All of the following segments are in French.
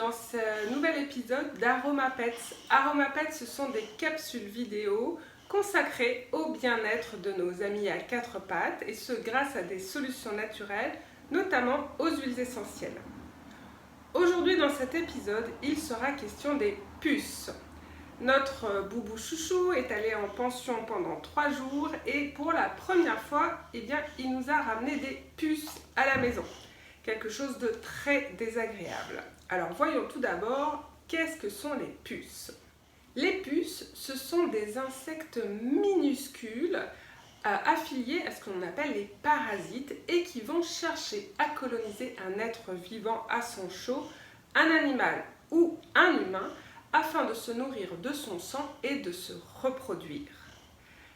dans ce nouvel épisode d'AromaPets. AromaPets, ce sont des capsules vidéo consacrées au bien-être de nos amis à quatre pattes et ce grâce à des solutions naturelles, notamment aux huiles essentielles. Aujourd'hui dans cet épisode, il sera question des puces. Notre boubou chouchou est allé en pension pendant 3 jours et pour la première fois, il nous a ramené des puces à la maison. Quelque chose de très désagréable. Alors voyons tout d'abord, qu'est-ce que sont les puces? Les puces, ce sont des insectes minuscules affiliés à ce qu'on appelle les parasites et qui vont chercher à coloniser un être vivant à son chaud, un animal ou un humain, afin de se nourrir de son sang et de se reproduire.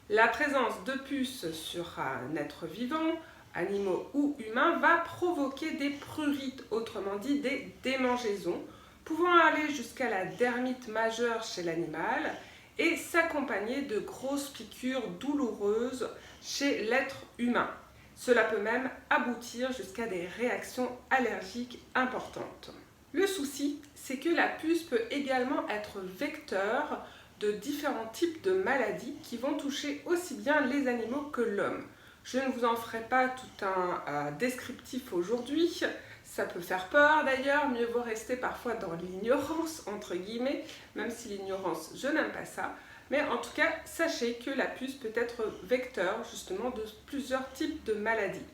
La présence de puces sur un être vivant, animaux ou humains, va provoquer des prurites, autrement dit des démangeaisons, pouvant aller jusqu'à la dermite majeure chez l'animal et s'accompagner de grosses piqûres douloureuses chez l'être humain. Cela peut même aboutir jusqu'à des réactions allergiques importantes. Le souci, c'est que la puce peut également être vecteur de différents types de maladies qui vont toucher aussi bien les animaux que l'homme. Je ne vous en ferai pas tout un descriptif aujourd'hui, ça peut faire peur d'ailleurs, mieux vaut rester parfois dans l'ignorance, entre guillemets, même si l'ignorance, je n'aime pas ça. Mais en tout cas, sachez que la puce peut être vecteur justement de plusieurs types de maladies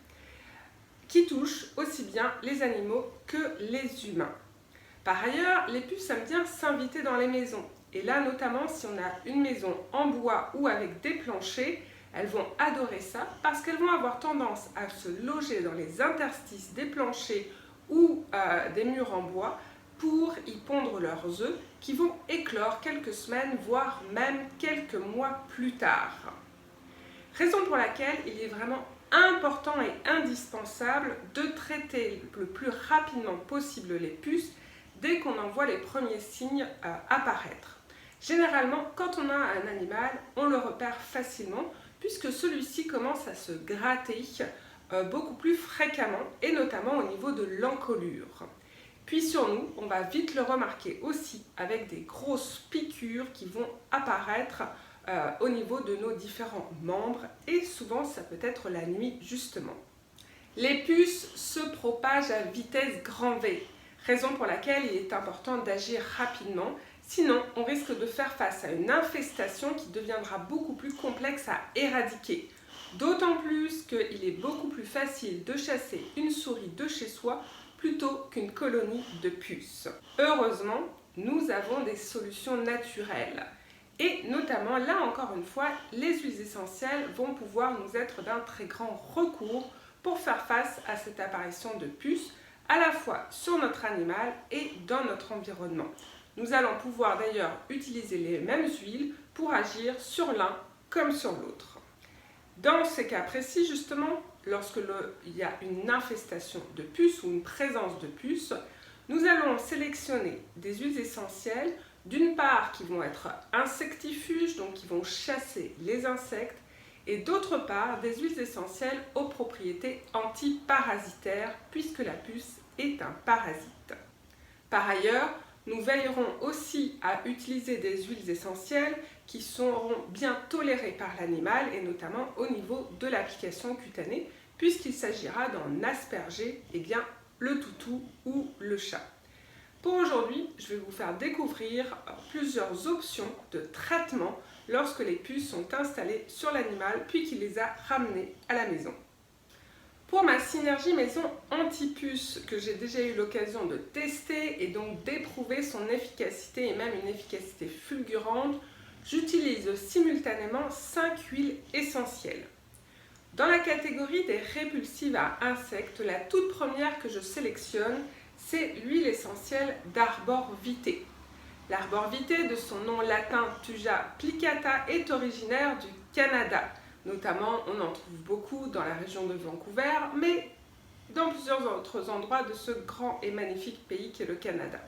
qui touchent aussi bien les animaux que les humains. Par ailleurs, les puces aiment bien s'inviter dans les maisons. Et là, notamment, si on a une maison en bois ou avec des planchers, elles vont adorer ça parce qu'elles vont avoir tendance à se loger dans les interstices des planchers ou des murs en bois pour y pondre leurs œufs qui vont éclore quelques semaines, voire même quelques mois plus tard. Raison pour laquelle il est vraiment important et indispensable de traiter le plus rapidement possible les puces dès qu'on en voit les premiers signes apparaître. Généralement, quand on a un animal, on le repère facilement puisque celui-ci commence à se gratter beaucoup plus fréquemment et notamment au niveau de l'encolure. Puis sur nous, on va vite le remarquer aussi avec des grosses piqûres qui vont apparaître au niveau de nos différents membres et souvent ça peut être la nuit justement. Les puces se propagent à vitesse grand V, raison pour laquelle il est important d'agir rapidement. Sinon, on risque de faire face à une infestation qui deviendra beaucoup plus complexe à éradiquer. D'autant plus qu'il est beaucoup plus facile de chasser une souris de chez soi plutôt qu'une colonie de puces. Heureusement, nous avons des solutions naturelles. Et notamment, là encore une fois, les huiles essentielles vont pouvoir nous être d'un très grand recours pour faire face à cette apparition de puces, à la fois sur notre animal et dans notre environnement. Nous allons pouvoir d'ailleurs utiliser les mêmes huiles pour agir sur l'un comme sur l'autre. Dans ces cas précis, justement, lorsque il y a une infestation de puces ou une présence de puces, nous allons sélectionner des huiles essentielles, d'une part qui vont être insectifuges, donc qui vont chasser les insectes, et d'autre part des huiles essentielles aux propriétés antiparasitaires, puisque la puce est un parasite. Par ailleurs, nous veillerons aussi à utiliser des huiles essentielles qui seront bien tolérées par l'animal et notamment au niveau de l'application cutanée puisqu'il s'agira d'en asperger le toutou ou le chat. Pour aujourd'hui, je vais vous faire découvrir plusieurs options de traitement lorsque les puces sont installées sur l'animal puis qu'il les a ramenées à la maison. Pour ma synergie maison anti-puce que j'ai déjà eu l'occasion de tester et donc d'éprouver son efficacité et même une efficacité fulgurante, j'utilise simultanément 5 huiles essentielles. Dans la catégorie des répulsives à insectes, la toute première que je sélectionne, c'est l'huile essentielle d'Arbor Vitae. L'Arbor Vitae, de son nom latin Thuja plicata, est originaire du Canada. Notamment, on en trouve beaucoup dans la région de Vancouver, mais dans plusieurs autres endroits de ce grand et magnifique pays qu'est le Canada.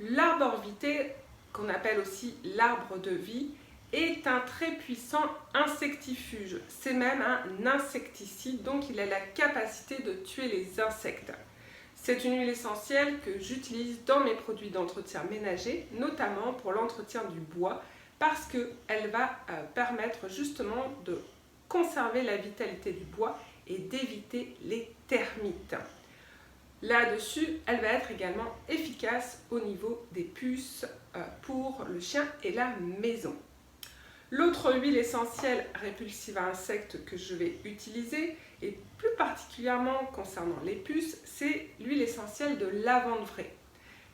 L'Arbor Vitae, qu'on appelle aussi l'arbre de vie, est un très puissant insectifuge. C'est même un insecticide, donc il a la capacité de tuer les insectes. C'est une huile essentielle que j'utilise dans mes produits d'entretien ménager, notamment pour l'entretien du bois, parce qu'elle va permettre justement de conserver la vitalité du bois et d'éviter les termites. Là-dessus, elle va être également efficace au niveau des puces pour le chien et la maison. L'autre huile essentielle répulsive à insectes que je vais utiliser, et plus particulièrement concernant les puces, c'est l'huile essentielle de lavande vraie.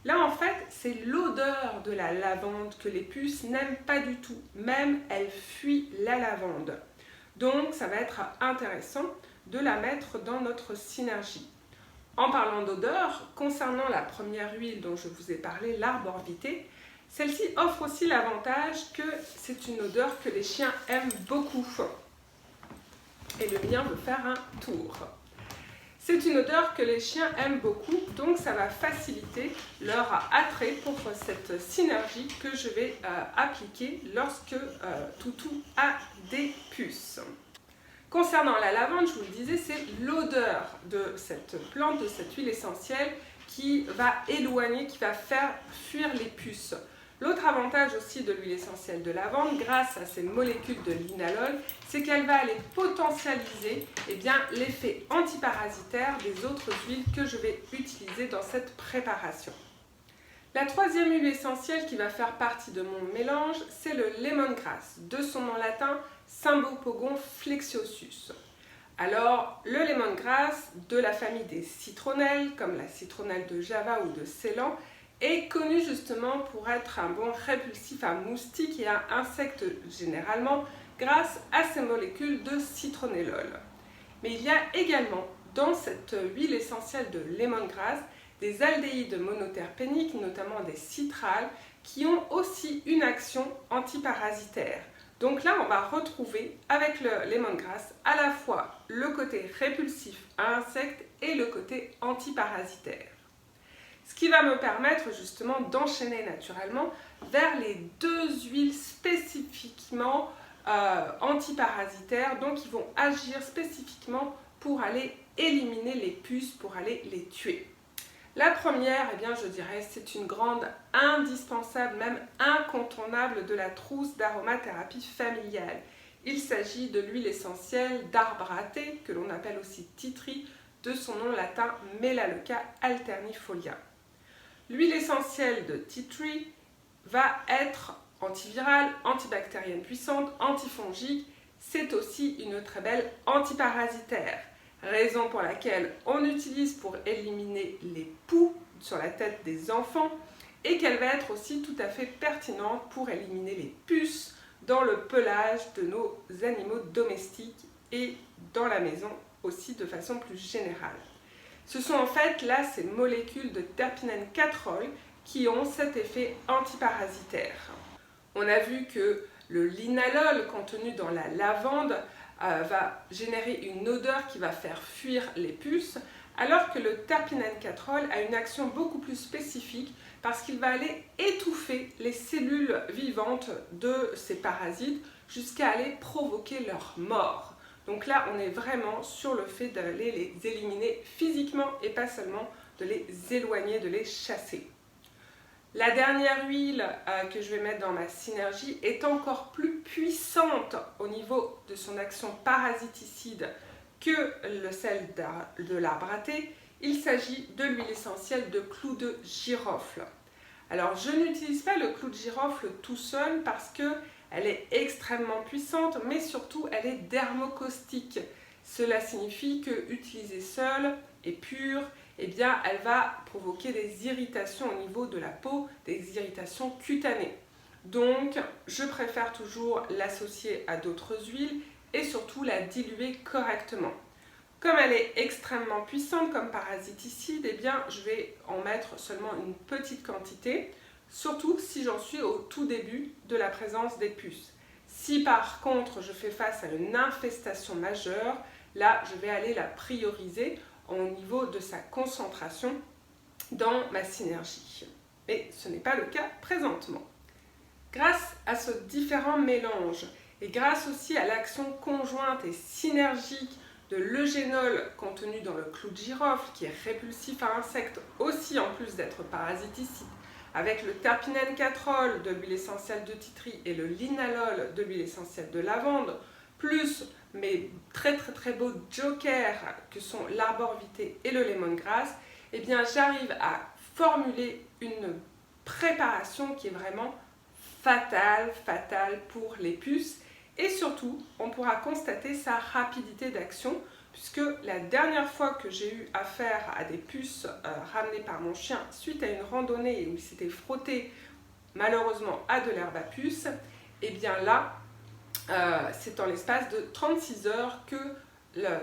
Là, en fait, c'est l'odeur de la lavande que les puces n'aiment pas du tout. Même, elles fuient la lavande. Donc, ça va être intéressant de la mettre dans notre synergie. En parlant d'odeur, concernant la première huile dont je vous ai parlé, l'Arbor Vitae, celle-ci offre aussi l'avantage que c'est une odeur que les chiens aiment beaucoup. Et le mien veut faire un tour. C'est une odeur que les chiens aiment beaucoup, donc ça va faciliter leur attrait pour cette synergie que je vais appliquer lorsque Toutou a des puces. Concernant la lavande, je vous le disais, c'est l'odeur de cette plante, de cette huile essentielle qui va éloigner, qui va faire fuir les puces. L'autre avantage aussi de l'huile essentielle de lavande, grâce à ces molécules de linalol, c'est qu'elle va aller potentialiser l'effet antiparasitaire des autres huiles que je vais utiliser dans cette préparation. La troisième huile essentielle qui va faire partie de mon mélange, c'est le lemongrass, de son nom latin Cymbopogon flexiosus. Alors, le lemongrass de la famille des citronnelles, comme la citronnelle de Java ou de Ceylan, est connu justement pour être un bon répulsif à moustiques et à insectes généralement grâce à ses molécules de citronellol. Mais il y a également dans cette huile essentielle de lemongrass des aldéhydes monoterpéniques, notamment des citrales, qui ont aussi une action antiparasitaire. Donc là, on va retrouver avec le lemongrass à la fois le côté répulsif à insectes et le côté antiparasitaire. Ce qui va me permettre justement d'enchaîner naturellement vers les deux huiles spécifiquement antiparasitaires, donc qui vont agir spécifiquement pour aller éliminer les puces, pour aller les tuer. La première, je dirais, c'est une grande indispensable, même incontournable de la trousse d'aromathérapie familiale. Il s'agit de l'huile essentielle d'arbre à thé, que l'on appelle aussi tea tree, de son nom latin Melaleuca alternifolia. L'huile essentielle de tea tree va être antivirale, antibactérienne puissante, antifongique. C'est aussi une très belle antiparasitaire. Raison pour laquelle on utilise pour éliminer les poux sur la tête des enfants et qu'elle va être aussi tout à fait pertinente pour éliminer les puces dans le pelage de nos animaux domestiques et dans la maison aussi de façon plus générale. Ce sont en fait là ces molécules de terpinène 4-ol qui ont cet effet antiparasitaire. On a vu que le linalol contenu dans la lavande va générer une odeur qui va faire fuir les puces, alors que le terpinène 4-ol a une action beaucoup plus spécifique parce qu'il va aller étouffer les cellules vivantes de ces parasites jusqu'à aller provoquer leur mort. Donc là, on est vraiment sur le fait d'aller les éliminer physiquement et pas seulement de les éloigner, de les chasser. La dernière huile que je vais mettre dans ma synergie est encore plus puissante au niveau de son action parasiticide que celle de l'arbre à thé. Il s'agit de l'huile essentielle de clou de girofle. Alors, je n'utilise pas le clou de girofle tout seul parce qu'elle est extrêmement puissante, mais surtout elle est dermocaustique. Cela signifie que utilisée seule et pure, elle va provoquer des irritations au niveau de la peau, des irritations cutanées. Donc, je préfère toujours l'associer à d'autres huiles et surtout la diluer correctement. Comme elle est extrêmement puissante comme parasiticide, je vais en mettre seulement une petite quantité, surtout si j'en suis au tout début de la présence des puces. Si par contre je fais face à une infestation majeure, là je vais aller la prioriser au niveau de sa concentration dans ma synergie. Mais ce n'est pas le cas présentement. Grâce à ce différent mélange et grâce aussi à l'action conjointe et synergique de l'eugénol contenu dans le clou de girofle qui est répulsif à insectes aussi en plus d'être parasiticide, avec le terpinène-catrol de l'huile essentielle de titri et le linalol de l'huile essentielle de lavande, plus mes très beaux jokers que sont l'arbor vitae et le lemongrass, eh bien j'arrive à formuler une préparation qui est vraiment fatale pour les puces. Et surtout, on pourra constater sa rapidité d'action, puisque la dernière fois que j'ai eu affaire à des puces ramenées par mon chien suite à une randonnée où il s'était frotté malheureusement à de l'herbe à puce, et bien là, c'est en l'espace de 36 heures que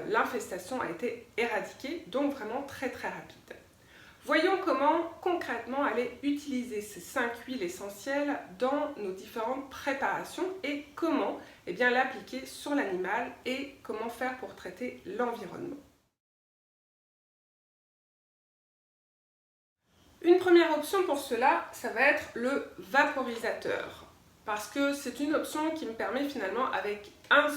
l'infestation a été éradiquée, donc vraiment très rapide. Voyons comment concrètement aller utiliser ces 5 huiles essentielles dans nos différentes préparations et comment l'appliquer sur l'animal et comment faire pour traiter l'environnement. Une première option pour cela, ça va être le vaporisateur. Parce que c'est une option qui me permet finalement, avec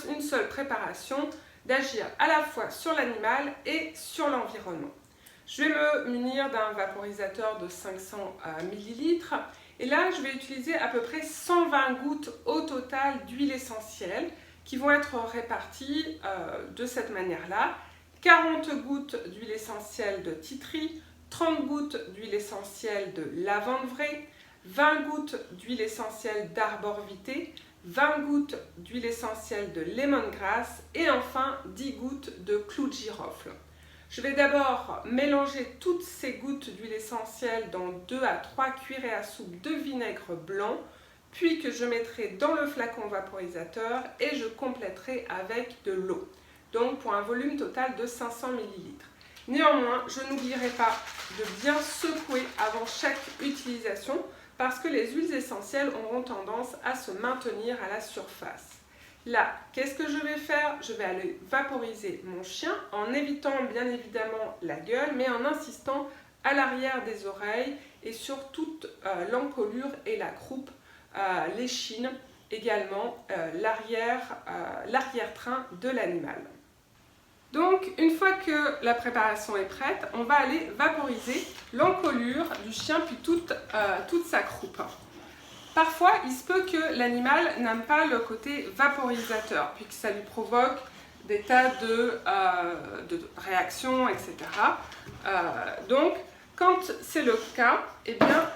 une seule préparation, d'agir à la fois sur l'animal et sur l'environnement. Je vais me munir d'un vaporisateur de 500 ml et là je vais utiliser à peu près 120 gouttes au total d'huile essentielle qui vont être réparties de cette manière-là. 40 gouttes d'huile essentielle de titri, 30 gouttes d'huile essentielle de lavande vraie, 20 gouttes d'huile essentielle d'arbor vitae, 20 gouttes d'huile essentielle de lemongrass et enfin 10 gouttes de clou de girofle. Je vais d'abord mélanger toutes ces gouttes d'huile essentielle dans 2 à 3 cuillerées à soupe de vinaigre blanc, puis que je mettrai dans le flacon vaporisateur et je compléterai avec de l'eau, donc pour un volume total de 500 ml. Néanmoins, je n'oublierai pas de bien secouer avant chaque utilisation parce que les huiles essentielles auront tendance à se maintenir à la surface. Là, qu'est-ce que je vais faire? Je vais aller vaporiser mon chien en évitant bien évidemment la gueule, mais en insistant à l'arrière des oreilles et sur toute l'encolure et la croupe, l'échine, également l'arrière-train de l'animal. Donc, une fois que la préparation est prête, on va aller vaporiser l'encolure du chien puis toute sa croupe. Parfois, il se peut que l'animal n'aime pas le côté vaporisateur, puis que ça lui provoque des tas de réactions, etc. Donc, quand c'est le cas, eh bien,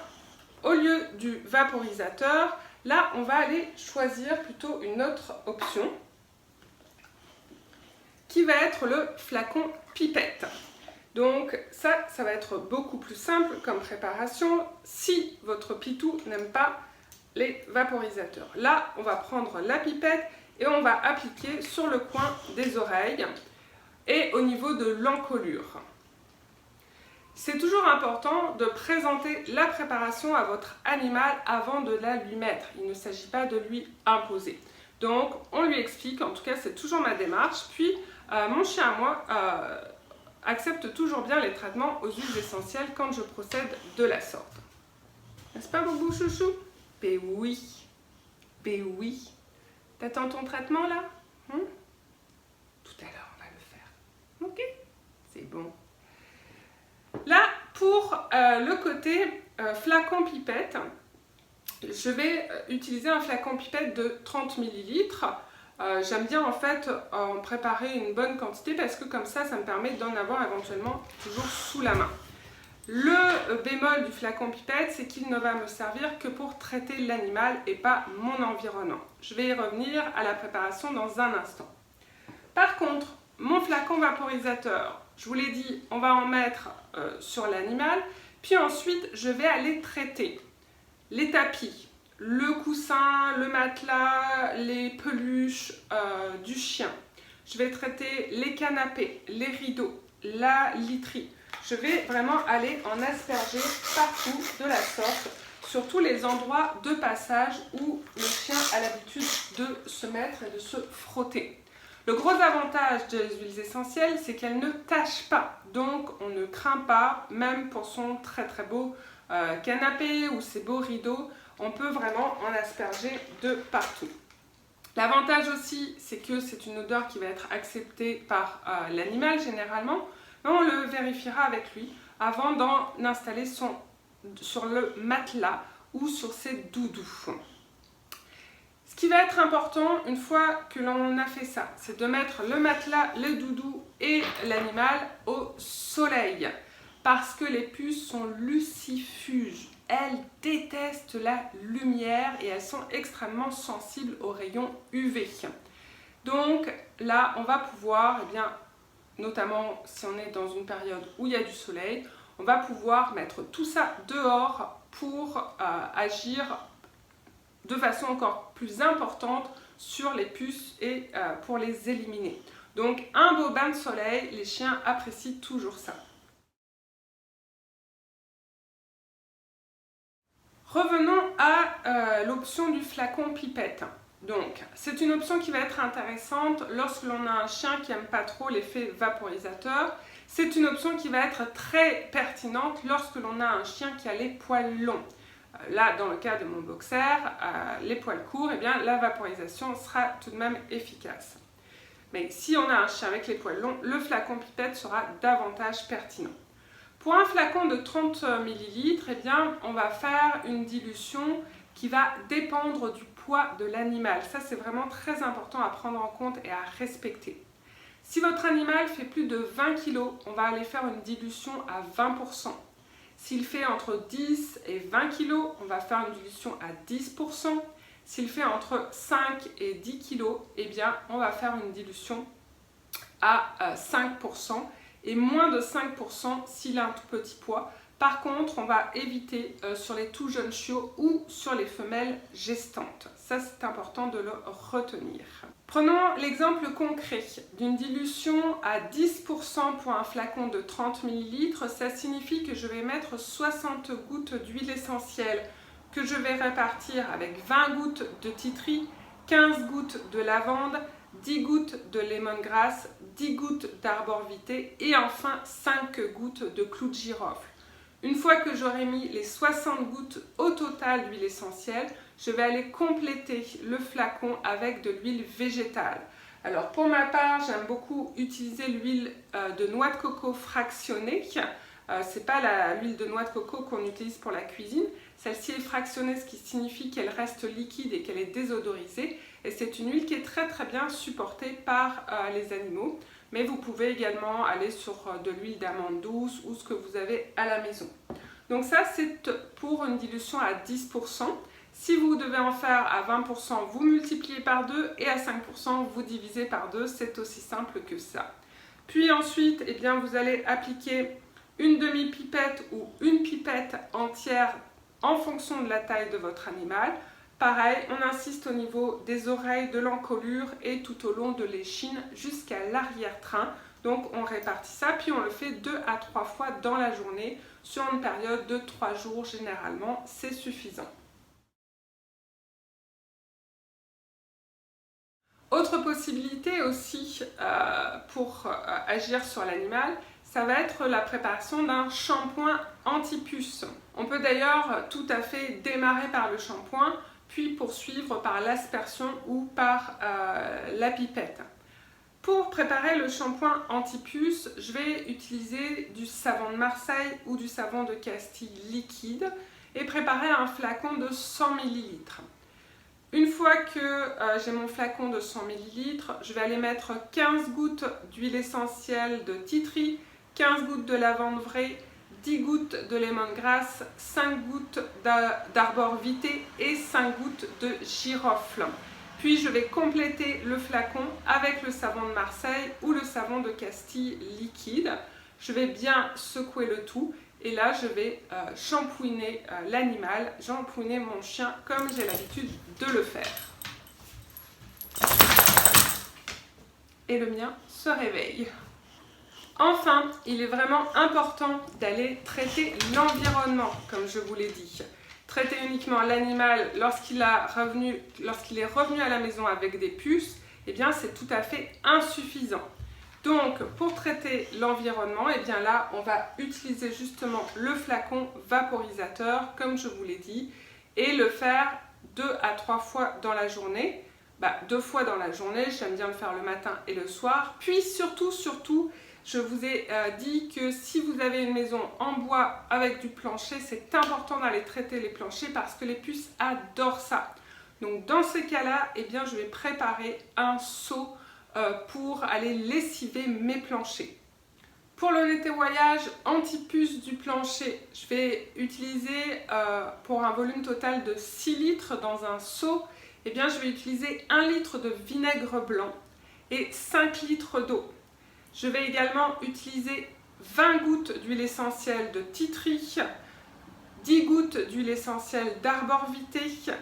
au lieu du vaporisateur, là, on va aller choisir plutôt une autre option, qui va être le flacon pipette. Donc ça va être beaucoup plus simple comme préparation si votre pitou n'aime pas les vaporisateurs. Là, on va prendre la pipette et on va appliquer sur le coin des oreilles et au niveau de l'encolure. C'est toujours important de présenter la préparation à votre animal avant de la lui mettre. Il ne s'agit pas de lui imposer. Donc, on lui explique, en tout cas c'est toujours ma démarche, puis mon chien à moi accepte toujours bien les traitements aux huiles essentielles quand je procède de la sorte. N'est-ce pas, Boubou chouchou? Ben oui, ben oui. T'attends ton traitement là? Tout à l'heure, on va le faire. Ok, c'est bon. Là, pour le côté flacon pipette, je vais utiliser un flacon pipette de 30 ml. J'aime bien en fait en préparer une bonne quantité parce que comme ça me permet d'en avoir éventuellement toujours sous la main. Le bémol du flacon pipette, c'est qu'il ne va me servir que pour traiter l'animal et pas mon environnement. Je vais y revenir à la préparation dans un instant. Par contre, mon flacon vaporisateur, je vous l'ai dit, on va en mettre sur l'animal, puis ensuite je vais aller traiter les tapis, le coussin, le matelas, les peluches du chien. Je vais traiter les canapés, les rideaux, la literie. Je vais vraiment aller en asperger partout de la sorte, sur tous les endroits de passage où le chien a l'habitude de se mettre et de se frotter. Le gros avantage des huiles essentielles, c'est qu'elles ne tachent pas. Donc on ne craint pas, même pour son très beau canapé ou ses beaux rideaux, on peut vraiment en asperger de partout. L'avantage aussi, c'est que c'est une odeur qui va être acceptée par l'animal généralement, mais on le vérifiera avec lui avant d'en installer sur le matelas ou sur ses doudous. Ce qui va être important une fois que l'on a fait ça, c'est de mettre le matelas, le doudou et l'animal au soleil. Parce que les puces sont lucifuges. Elles détestent la lumière et elles sont extrêmement sensibles aux rayons UV. Donc là, on va pouvoir, notamment si on est dans une période où il y a du soleil, on va pouvoir mettre tout ça dehors pour agir de façon encore plus importante sur les puces et pour les éliminer. Donc un beau bain de soleil, les chiens apprécient toujours ça. Revenons à l'option du flacon pipette. Donc, c'est une option qui va être intéressante lorsque l'on a un chien qui n'aime pas trop l'effet vaporisateur. C'est une option qui va être très pertinente lorsque l'on a un chien qui a les poils longs. Là, dans le cas de mon boxer, les poils courts, la vaporisation sera tout de même efficace. Mais si on a un chien avec les poils longs, le flacon pipette sera davantage pertinent. Pour un flacon de 30 ml, on va faire une dilution qui va dépendre du poids de l'animal. Ça, c'est vraiment très important à prendre en compte et à respecter. Si votre animal fait plus de 20 kg, on va aller faire une dilution à 20%. S'il fait entre 10 et 20 kg, on va faire une dilution à 10%. S'il fait entre 5 et 10 kg, on va faire une dilution à 5%. Et moins de 5% s'il a un tout petit poids. Par contre, on va éviter sur les tout jeunes chiots ou sur les femelles gestantes. Ça, c'est important de le retenir. Prenons l'exemple concret d'une dilution à 10% pour un flacon de 30 ml. Ça signifie que je vais mettre 60 gouttes d'huile essentielle que je vais répartir avec 20 gouttes de tea tree, 15 gouttes de lavande, 10 gouttes de lemongrass, 10 gouttes d'arbor vitae et enfin 5 gouttes de clou de girofle. Une fois que j'aurai mis les 60 gouttes au total d'huile essentielle, je vais aller compléter le flacon avec de l'huile végétale. Alors pour ma part, j'aime beaucoup utiliser l'huile de noix de coco fractionnée. C'est pas l'huile de noix de coco qu'on utilise pour la cuisine. Celle-ci est fractionnée, ce qui signifie qu'elle reste liquide et qu'elle est désodorisée. Et c'est une huile qui est très bien supportée par les animaux. Mais vous pouvez également aller sur de l'huile d'amande douce ou ce que vous avez à la maison. Donc ça, c'est pour une dilution à 10%. Si vous devez en faire à 20%, vous multipliez par 2 et à 5%, vous divisez par 2. C'est aussi simple que ça. Puis ensuite, vous allez appliquer une demi-pipette ou une pipette entière en fonction de la taille de votre animal. Pareil, on insiste au niveau des oreilles, de l'encolure et tout au long de l'échine jusqu'à l'arrière-train. Donc on répartit ça, puis on le fait 2 à 3 fois dans la journée sur une période de 3 jours généralement, c'est suffisant. Autre possibilité aussi pour agir sur l'animal, ça va être la préparation d'un shampoing anti-puce. On peut d'ailleurs tout à fait démarrer par le shampoing, puis poursuivre par l'aspersion ou par la pipette. Pour préparer le shampoing anti-puce, je vais utiliser du savon de Marseille ou du savon de Castille liquide et préparer un flacon de 100 ml. Une fois que j'ai mon flacon de 100 ml, je vais aller mettre 15 gouttes d'huile essentielle de tea tree, 15 gouttes de lavande vraie, 10 gouttes de lemongrass, 5 gouttes d'arbor vitae et 5 gouttes de girofle. Puis je vais compléter le flacon avec le savon de Marseille ou le savon de Castille liquide. Je vais bien secouer le tout et là je vais shampouiner l'animal, shampouiner mon chien comme j'ai l'habitude de le faire. Et le mien se réveille. Enfin, il est vraiment important d'aller traiter l'environnement, comme je vous l'ai dit. Traiter uniquement l'animal lorsqu'il est revenu à la maison avec des puces, c'est tout à fait insuffisant. Donc, pour traiter l'environnement, là, on va utiliser justement le flacon vaporisateur, comme je vous l'ai dit, et le faire 2 à 3 fois dans la journée. 2 fois dans la journée. J'aime bien le faire le matin et le soir. Puis surtout, je vous ai dit que si vous avez une maison en bois avec du plancher, c'est important d'aller traiter les planchers parce que les puces adorent ça. Donc dans ces cas-là, eh bien, je vais préparer un seau pour aller lessiver mes planchers. Pour le nettoyage anti-puce du plancher, je vais utiliser pour un volume total de 6 litres dans un seau, eh bien, je vais utiliser 1 litre de vinaigre blanc et 5 litres d'eau. Je vais également utiliser 20 gouttes d'huile essentielle de tea tree, 10 gouttes d'huile essentielle d'arbor vitae,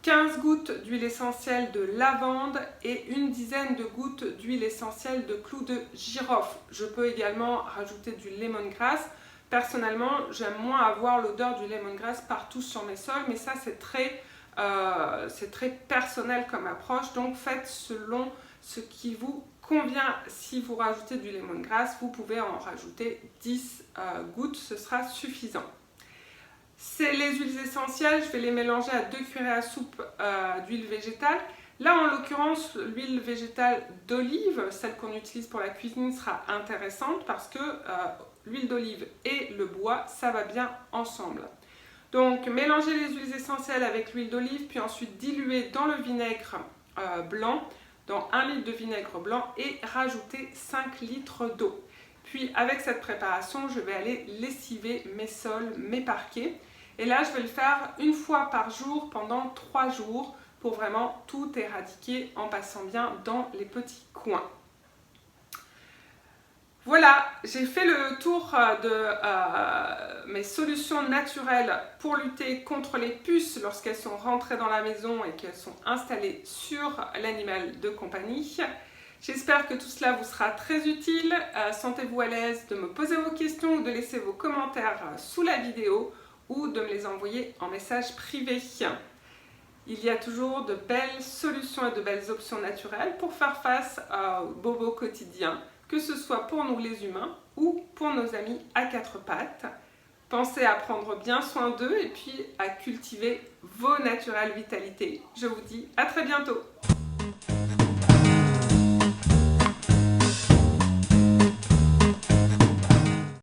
15 gouttes d'huile essentielle de lavande et une dizaine de gouttes d'huile essentielle de clou de girofle. Je peux également rajouter du lemongrass. Personnellement, j'aime moins avoir l'odeur du lemongrass partout sur mes sols, mais ça c'est très personnel comme approche, donc faites selon ce qui vous convient. Si vous rajoutez du lemongrass, vous pouvez en rajouter 10 gouttes, ce sera suffisant. C'est les huiles essentielles, je vais les mélanger à 2 cuillerées à soupe d'huile végétale. Là, en l'occurrence, l'huile végétale d'olive, celle qu'on utilise pour la cuisine, sera intéressante parce que l'huile d'olive et le bois, ça va bien ensemble. Donc, mélangez les huiles essentielles avec l'huile d'olive, puis ensuite diluez dans le vinaigre blanc, dans 1 litre de vinaigre blanc et rajoutez 5 litres d'eau. Puis avec cette préparation, je vais aller lessiver mes sols, mes parquets. Et là, je vais le faire une fois par jour pendant 3 jours pour vraiment tout éradiquer en passant bien dans les petits coins. Voilà, j'ai fait le tour de mes solutions naturelles pour lutter contre les puces lorsqu'elles sont rentrées dans la maison et qu'elles sont installées sur l'animal de compagnie. J'espère que tout cela vous sera très utile. Sentez-vous à l'aise de me poser vos questions ou de laisser vos commentaires sous la vidéo ou de me les envoyer en message privé. Il y a toujours de belles solutions et de belles options naturelles pour faire face aux bobos quotidiens, que ce soit pour nous les humains ou pour nos amis à 4 pattes. Pensez à prendre bien soin d'eux et puis à cultiver vos naturelles vitalités. Je vous dis à très bientôt.